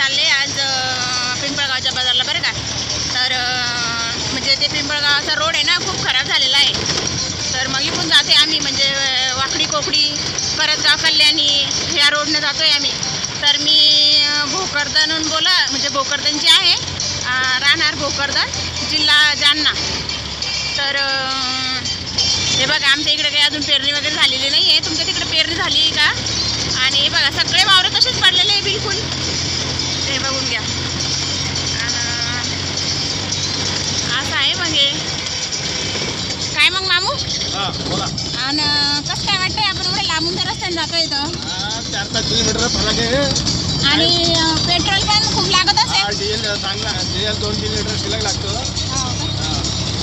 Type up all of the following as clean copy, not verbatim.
चालले आज पिंपळगावच्या बाजारला बरं का. तर म्हणजे ते पिंपळगावचा रोड आहे ना खूप खराब झालेला आहे. तर मग इकडून जाते आम्ही म्हणजे वाकडी कोकडी करतगाव कल्याणी ह्या रोडनं जातो आहे आम्ही. तर मी भोकरदनहून म्हणजे भोकरदनची आहे, राहणार भोकरदन, जिल्हा जालना. तर हे बघा आमच्या इकडे काही अजून पेरणी वगैरे झालेली नाही आहे. तुमच्या तिकडे पेरणी झाली आहे का? आणि हे बघा सगळे वावरं तसेच पडलेले आहे बिलकुल, हे बघून घ्या. असं आहे मग हे काय मग मामू. आणि कसं काय वाटतंय आपण एवढे लांबून तर रस्त्याने जातोय इथं 4-5 किलोमीटर फरक आहे. आणि पेट्रोल पण खूप लागत असेल. डिझेल चांगला, डिझेल 2-3 लिटर शिल्लक लागतो.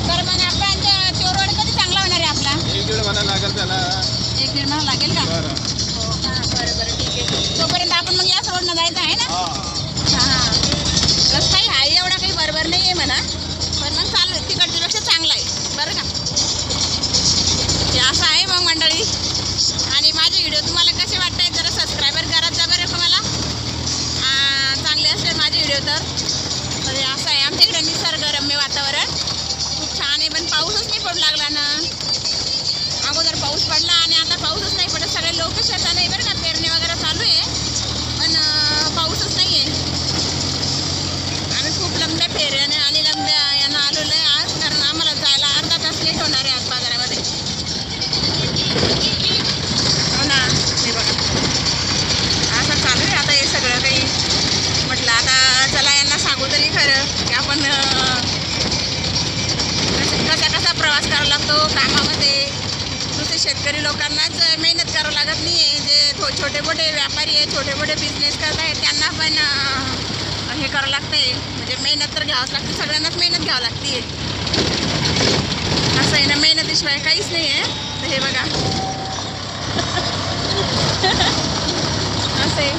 तर मग आपण तो रोड कधी चांगला होणार आहे आपला? 1-1.5 महिना लागेल त्याला. 1-1.5 महिना लागेल का? बरं बरं ठीक आहे. तोपर्यंत आपण मग याच रोडनं जायचं आहे ना. हां कसं काही आहे एवढा काही बरोबर नाही आहे म्हणा, पण मग चालू तिकडच्यापेक्षा चांगला आहे बरं का. हे असं आहे मग मंडळी. आणि माझे व्हिडिओ तुम्हाला कसे वाटतात जरा सबस्क्रायबर करा जा बरं का. मला चांगले असेल माझे व्हिडिओ तर हे असं आहे. आमच्या इकडे निसर्गरम्य वातावरण खूप छान आहे, पण पाऊसच नाही पडू लागला ना. अगोदर पाऊस पडला आणि आता पाऊसच नाही पडत. सगळे लोक शेतात नाही बरं का, पेरणी वगैरे चालू आहे पण पाऊसच नाही आहे. आम्ही खूप लंब्या फेऱ्याने आणि लंब्या यांना आलेलो आहे आज, कारण आम्हाला जायला अर्धा तास लेट होणार आहे आज बाजारामध्ये. हो ना, हे बघा असं चालू आहे आता हे सगळं काही. म्हटलं आता चला यांना सांगू तरी खरं की आपण कसा प्रवास करावा लागतो कामामध्ये. नुसते शेतकरी लोकांनाच मेहनत करावं लागत नाही आहे, जे छोटे मोठे व्यापारी आहे, छोटे मोठे बिझनेस करत आहेत त्यांना पण हे करावं लागतं आहे. म्हणजे मेहनत तर घ्यावंच लागते, सगळ्यांनाच मेहनत घ्यावं लागते. असं आहे ना, मेहनतीशिवाय काहीच नाही आहे. तर हे बघा असं आहे.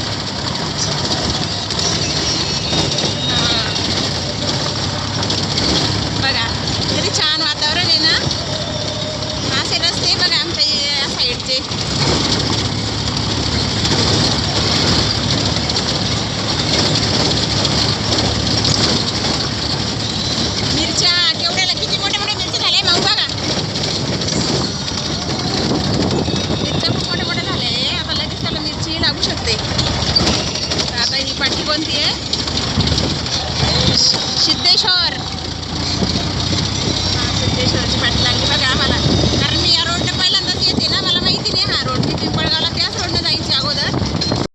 बघा किती छान वातावरण आहे ना. असे रस्ते बघा आमच्या या साईडचे. मिरच्या केवढ्याला किती मोठ्या मोठ्या मिरच्या झाल्या मग बघा. मिरच्या खूप मोठ्या मोठ्या झाल्या आहे. आता लगेच त्याला मिरची लागू शकते. आता ही पाठी कोणती आहे? सिद्धेश्वर. सिद्धेश्वरची पाठी लागली बघा आम्हाला, कारण मी या रोडने पहिल्यांदाच येते ना, मला माहिती नाही हा रोड. मी पिंपळगावला त्याच रोडने जायची